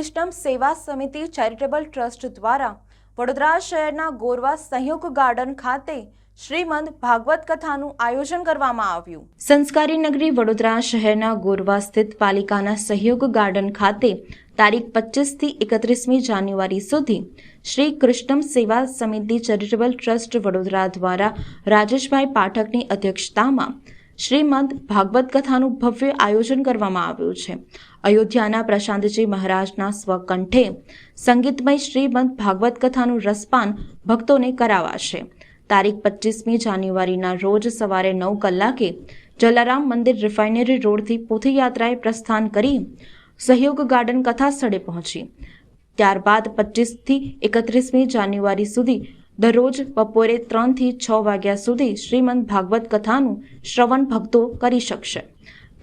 કૃષ્ણમ સેવા સમિતિ charitable trust દ્વારા વડોદરા શહેરના ગોરવા સહયોગ ગાર્ડન ખાતે શ્રીમદ ભાગવત કથાનું આયોજન કરવામાં આવ્યું। સંસ્કારી નગરી વડોદરા શહેરના ગોરવા સ્થિત પાલિકાના સહયોગ ગાર્ડન ખાતે તારીખ 25 થી 31મી જાન્યુઆરી સુધી શ્રી કૃષ્ણમ સેવા સમિતિ ચેરિટેબલ ટ્રસ્ટ વડોદરા દ્વારા રાજેશભાઈ પાઠકની અધ્યક્ષતામાં શ્રીમદ ભાગવત કથાનું ભવ્ય આયોજન કરવામાં આવ્યું છે। અયોધ્યાના પ્રશાંતજી મહારાજના સ્વકંઠે સંગીતમય શ્રીમદ ભાગવત કથાનું રસપાન ભક્તોને કરાવાશે। તારીખ 25મી જાન્યુઆરીના રોજ સવારે 9 કલાકે જલારામ મંદિર રિફાઇનરી રોડથી પોથીયાત્રાએ પ્રસ્થાન કરી સહયોગ ગાર્ડન કથા સ્થળે પહોંચી। ત્યારબાદ 25 થી 31મી જાન્યુઆરી સુધી દરરોજ બપોરે 3 થી 6 વાગ્યા સુધી શ્રીમદ ભાગવત કથાનું શ્રવણ ભક્તો કરી શકશે।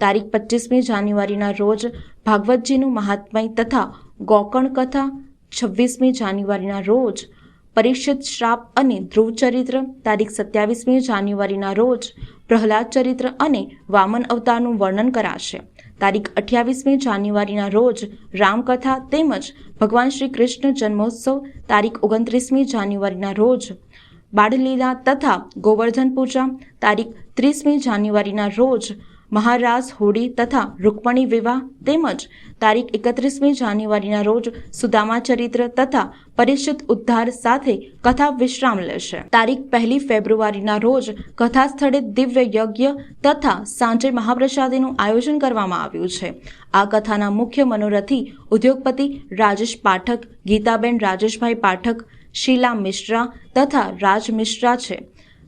તારીખ 25મી જાન્યુઆરીના રોજ ભાગવતજીનું મહાત્મય તથા ગોકર્ણ કથા, 26મી જાન્યુઆરીના રોજ પરીક્ષિત શ્રાપ અને ધ્રુવ ચરિત્ર, તારીખ 27મી જાન્યુઆરીના રોજ પ્રહલાદ ચરિત્ર અને વામન અવતારનું વર્ણન કરાશે। તારીખ 28મી જાન્યુઆરીના રોજ રામકથા તેમજ ભગવાન શ્રી કૃષ્ણ જન્મોત્સવ, તારીખ 29મી જાન્યુઆરીના રોજ બાળલીલા તથા ગોવર્ધન પૂજા, તારીખ 30મી જાન્યુઆરીના રોજ મહારાસ હોડી તથા રૂકમણી વિવાહ તેમજ તારીખ 31મી જાન્યુઆરીના રોજ સુદામા ચરિત્ર તથા પરિચિત ઉદ્ધાર સાથે કથા વિશ્રામ લેશે। તારીખ 1 ફેબ્રુઆરીના રોજ કથા સ્થળે દિવ્ય યજ્ઞ તથા સાંજે મહાપ્રસાદીનું આયોજન કરવામાં આવ્યું છે। આ કથાના મુખ્ય મનોરથી ઉદ્યોગપતિ રાજેશ પાઠક, ગીતાબેન રાજેશભાઈ પાઠક, શીલા મિશ્રા તથા રાજ મિશ્રા છે।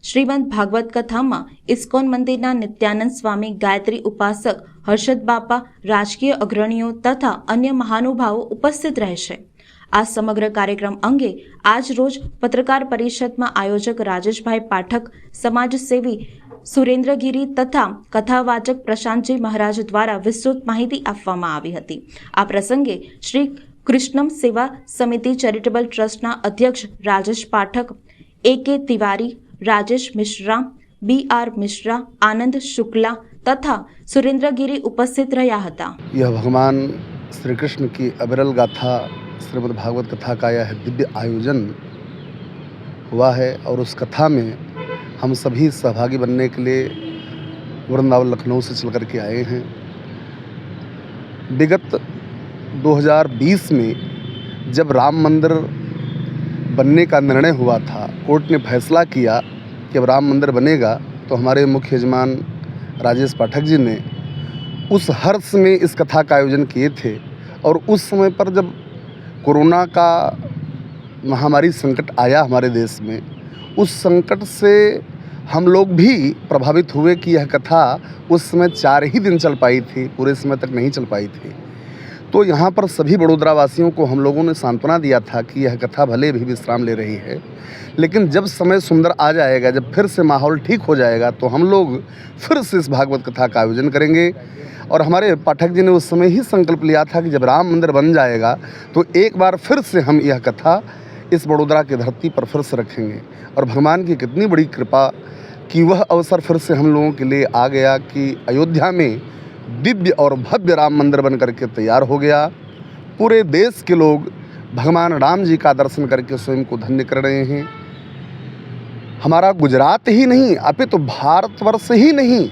શ્રીમદ ભાગવત કથામાં ઇસ્કોન મંદિરના નિત્યાનંદ સ્વામી, ગાયત્રી ઉપાસક હર્ષદ બાપા, રાજકીય અગ્રણીઓ તથા અન્ય મહાનુભાવો ઉપસ્થિત રહેશે। આ સમગ્ર કાર્યક્રમ અંગે આજ રોજ પત્રકાર પરિષદમાં આયોજક રાજેશભાઈ પાઠક, સમાજસેવી સુરેન્દ્રગીરી તથા કથાવાચક પ્રશાંતજી મહારાજ દ્વારા વિસ્તૃત માહિતી આપવામાં આવી હતી। આ પ્રસંગે શ્રી કૃષ્ણમ સેવા સમિતિ ચેરિટેબલ ટ્રસ્ટના અધ્યક્ષ રાજેશ પાઠક, A.K. તિવારી, राजेश मिश्रा, B.R. मिश्रा, आनंद शुक्ला तथा सुरेंद्रगिरी उपस्थित रहा था। यह भगवान श्री कृष्ण की अविरल गाथा श्रीमद् भागवत कथा का यह दिव्य आयोजन हुआ है और उस कथा में हम सभी सहभागी बनने के लिए वृंदावन लखनऊ से चल कर के आए हैं। विगत 2020 में जब राम मंदिर बनने का निर्णय हुआ था, कोर्ट ने फैसला किया कि अब राम मंदिर बनेगा, तो हमारे मुख्य यजमान राजेश पाठक जी ने उस हर्ष में इस कथा का आयोजन किए थे। और उस समय पर जब कोरोना का महामारी संकट आया हमारे देश में, उस संकट से हम लोग भी प्रभावित हुए कि यह कथा उस समय 4 ही दिन चल पाई थी, पूरे समय तक नहीं चल पाई थी। तो यहाँ पर सभी बड़ोदरा वासियों को हम लोगों ने सांत्वना दिया था कि यह कथा भले भी विश्राम ले रही है, लेकिन जब समय सुंदर आ जाएगा, जब फिर से माहौल ठीक हो जाएगा, तो हम लोग फिर से इस भागवत कथा का आयोजन करेंगे। और हमारे पाठक जी ने उस समय ही संकल्प लिया था कि जब राम मंदिर बन जाएगा तो एक बार फिर से हम यह कथा इस बड़ोदरा की धरती पर फिर से रखेंगे। और भगवान की कितनी बड़ी कृपा कि वह अवसर फिर से हम लोगों के लिए आ गया कि अयोध्या में दिव्य और भव्य राम मंदिर बन करके तैयार हो गया। पूरे देश के लोग भगवान राम जी का दर्शन करके स्वयं को धन्य कर रहे हैं। हमारा गुजरात ही नहीं, अपितु भारतवर्ष ही नहीं,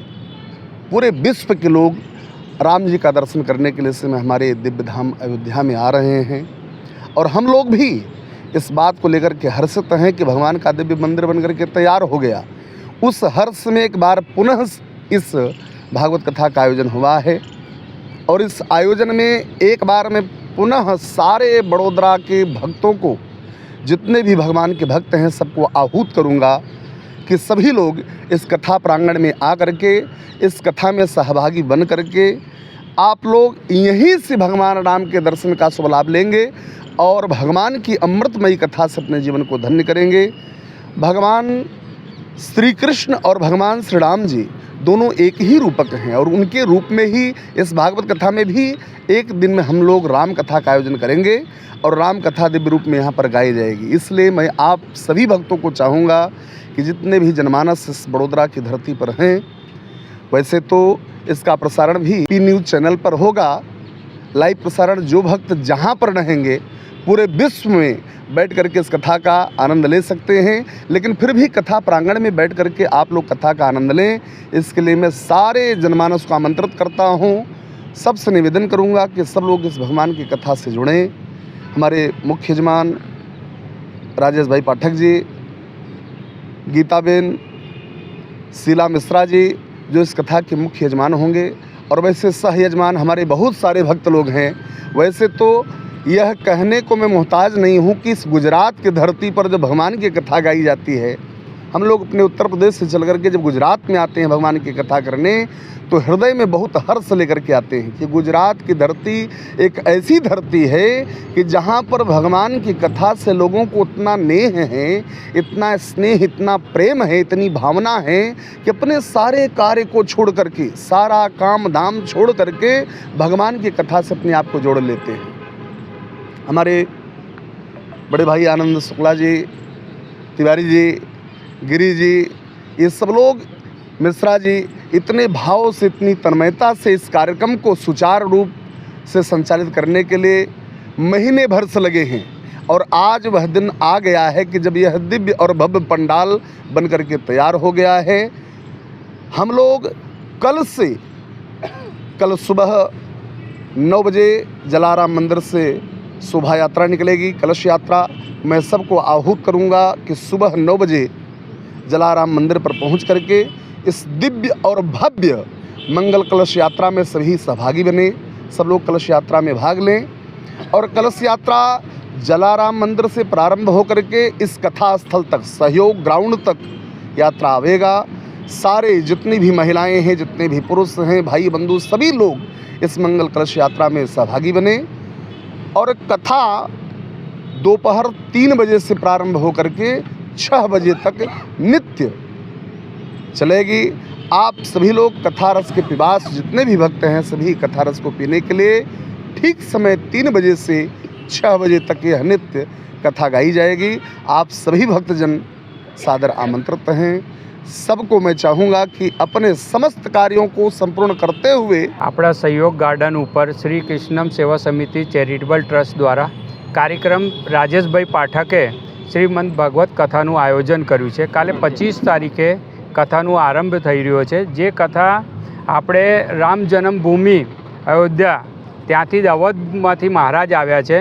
पूरे विश्व के लोग राम जी का दर्शन करने के लिए इस समय हमारे दिव्य धाम अयोध्या में आ रहे हैं। और हम लोग भी इस बात को लेकर के हर्षित हैं कि भगवान का दिव्य मंदिर बन करके तैयार हो गया। उस हर्ष में एक बार पुनः इस भागवत कथा का आयोजन हुआ है। और इस आयोजन में एक बार मैं पुनः सारे बड़ोदरा के भक्तों को, जितने भी भगवान के भक्त हैं, सबको आहूत करूँगा कि सभी लोग इस कथा प्रांगण में आ करके इस कथा में सहभागी बन करके आप लोग यहीं से भगवान राम के दर्शन का शुभ लाभ लेंगे और भगवान की अमृतमयी कथा से अपने जीवन को धन्य करेंगे। भगवान श्री कृष्ण और भगवान श्री राम जी दोनों एक ही रूपक हैं और उनके रूप में ही इस भागवत कथा में भी एक दिन में हम लोग राम कथा का आयोजन करेंगे और राम कथा दिव्य रूप में यहाँ पर गाई जाएगी। इसलिए मैं आप सभी भक्तों को चाहूँगा कि जितने भी जनमानस इस बड़ोदरा की धरती पर हैं, वैसे तो इसका प्रसारण भी पी न्यूज़ चैनल पर होगा, लाइव प्रसारण जो भक्त जहाँ पर रहेंगे पूरे विश्व में बैठ करके इस कथा का आनंद ले सकते हैं। लेकिन फिर भी कथा प्रांगण में बैठ करके आप लोग कथा का आनंद लें, इसके लिए मैं सारे जनमानस को आमंत्रित करता हूँ। सबसे निवेदन करूँगा कि सब लोग इस भगवान की कथा से जुड़ें। हमारे मुख्य यजमान राजेश भाई पाठक जी, गीताबेन, शीला मिश्रा जी जो इस कथा के मुख्य यजमान होंगे, और वैसे सह यजमान हमारे बहुत सारे भक्त लोग हैं। वैसे तो यह कहने को मैं मोहताज नहीं हूँ कि इस गुजरात की धरती पर जब भगवान की कथा गाई जाती है, हम लोग अपने उत्तर प्रदेश से चल करके जब गुजरात में आते हैं भगवान की कथा करने, तो हृदय में बहुत हर्ष लेकर के आते हैं कि गुजरात की धरती एक ऐसी धरती है कि जहाँ पर भगवान की कथा से लोगों को उतना नेह है, इतना स्नेह, इतना प्रेम है, इतनी भावना है कि अपने सारे कार्य को छोड़ करके, सारा काम धाम छोड़ करके भगवान की कथा से अपने आप को जोड़ लेते हैं। हमारे बड़े भाई आनंद शुक्ला जी, तिवारी जी, गिरी जी, ये सब लोग, मिश्रा जी, इतने भाव से, इतनी तन्मयता से इस कार्यक्रम को सुचारू रूप से संचालित करने के लिए महीने भर से लगे हैं। और आज वह दिन आ गया है कि जब यह दिव्य और भव्य पंडाल बन करके तैयार हो गया है। हम लोग कल सुबह 9 बजे जलाराम मंदिर से शोभा यात्रा निकलेगी, कलश यात्रा। मैं सबको आहूत करूंगा कि सुबह 9 बजे जलाराम मंदिर पर पहुंच करके इस दिव्य और भव्य मंगल कलश यात्रा में सभी सहभागी बने, सब लोग कलश यात्रा में भाग लें। और कलश यात्रा जलाराम मंदिर से प्रारंभ होकर के इस कथा स्थल तक, सहयोग ग्राउंड तक यात्रा आवेगा। सारे जितनी भी महिलाएं हैं, जितने भी पुरुष हैं, भाई बंधु, सभी लोग इस मंगल कलश यात्रा में सहभागी बने। और कथा दोपहर 3 बजे से प्रारंभ होकर के 6 बजे तक नित्य चलेगी। आप सभी लोग कथा रस के पिपास जितने भी भक्त हैं, सभी कथा रस को पीने के लिए ठीक समय 3 बजे से 6 बजे तक यह नित्य कथा गाई जाएगी। आप सभी भक्तजन सादर आमंत्रित हैं। सबको मैं चाहूँगा कि अपने समस्त कार्यों को संपूर्ण करते हुए આપણા સહયોગ ગાર્ડન ઉપર શ્રી કૃષ્ણમ સેવા સમિતિ ચેરિટેબલ ટ્રસ્ટ દ્વારા કાર્યક્રમ રાજેશભાઈ પાઠકે શ્રીમદ ભાગવત કથાનું આયોજન કર્યું છે। કાલે 25 તારીખે કથાનો આરંભ થઈ રહ્યો છે। જે કથા આપણે રામ જન્મભૂમિ અયોધ્યા ત્યાંથી જ અવધમાંથી મહારાજ આવ્યા છે।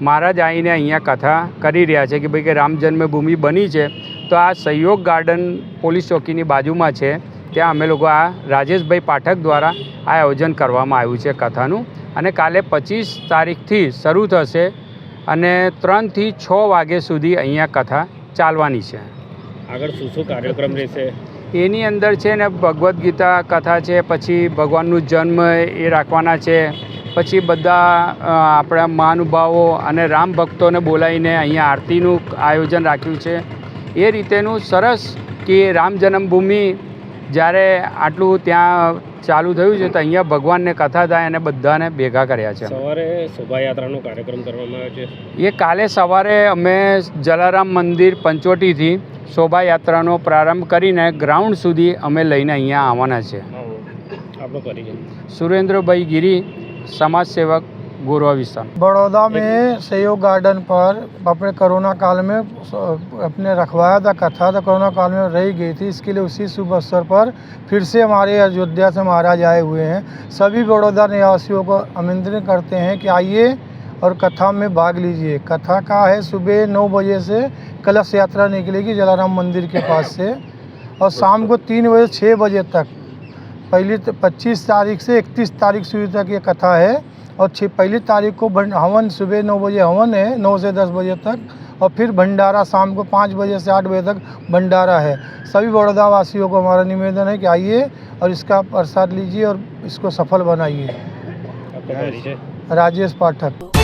મહારાજ આવીને અહીંયા કથા કરી રહ્યા છે કે ભાઈ કે રામ જન્મભૂમિ બની છે। તો આ સહયોગ ગાર્ડન પોલીસ ચોકીની બાજુમાં છે, ત્યાં અમે લોકો આ રાજેશભાઈ પાઠક દ્વારા આ આયોજન કરવામાં આવ્યું છે કથાનું। અને કાલે 25 તારીખથી શરૂ થશે અને 3 થી 6 વાગ્યા સુધી અહીંયા કથા ચાલવાની છે। આગળ શું કાર્યક્રમ રહેશે? એની અંદર છે ને ભગવદ્ ગીતા કથા છે, પછી ભગવાનનું જન્મ એ રાખવાના છે, પછી બધા આપણા મહાનુભાવો અને રામ ભક્તોને બોલાવીને અહીંયા આરતીનું આયોજન રાખ્યું છે। એ રીતેનું સરસ કે રામ જન્મભૂમિ જ્યારે આટલું ત્યાં ચાલુ થયું છે તો અહીંયા ભગવાનને કથા થાય અને બધાને ભેગા કર્યા છે। સવારે શોભાયાત્રાનો કાર્યક્રમ કરવામાં આવ્યો છે। એ કાલે સવારે અમે જલારામ મંદિર પંચવટીથી શોભાયાત્રાનો પ્રારંભ કરીને ગ્રાઉન્ડ સુધી અમે લઈને અહીંયા આવવાના છે। આપણો પરિચય? સુરેન્દ્રભાઈ गिरी, समाज सेवक, गोरवा विस्तार। बड़ौदा में सहयोग गार्डन पर अपने कोरोना काल में अपने रखवाया था कथा, तो कोरोना काल में रही गई थी। इसके लिए उसी शुभ अवसर पर फिर से हमारे अयोध्या से महाराज आए हुए हैं। सभी बड़ौदा निवासियों को आमंत्रित करते हैं कि आइए और कथा में भाग लीजिए। कथा का है सुबह 9 बजे से कलश यात्रा निकलेगी जलाराम मंदिर के पास से, और शाम को 3 बजे 6 बजे तक, पहली 25 तारीख से 31 तारीख સુધી तक ये कथा है। और 1 तारीख को हवन, सुबह 9 बजे हवन है, 9 से 10 बजे तक, और फिर भंडारा शाम को 5 बजे से 8 बजे तक भंडारा है। सभी बड़ौदा वासियों को हमारा निवेदन है कि आइए और इसका प्रसाद लीजिए और इसको सफल बनाइए। आपका परिचय? राजेश पाठक।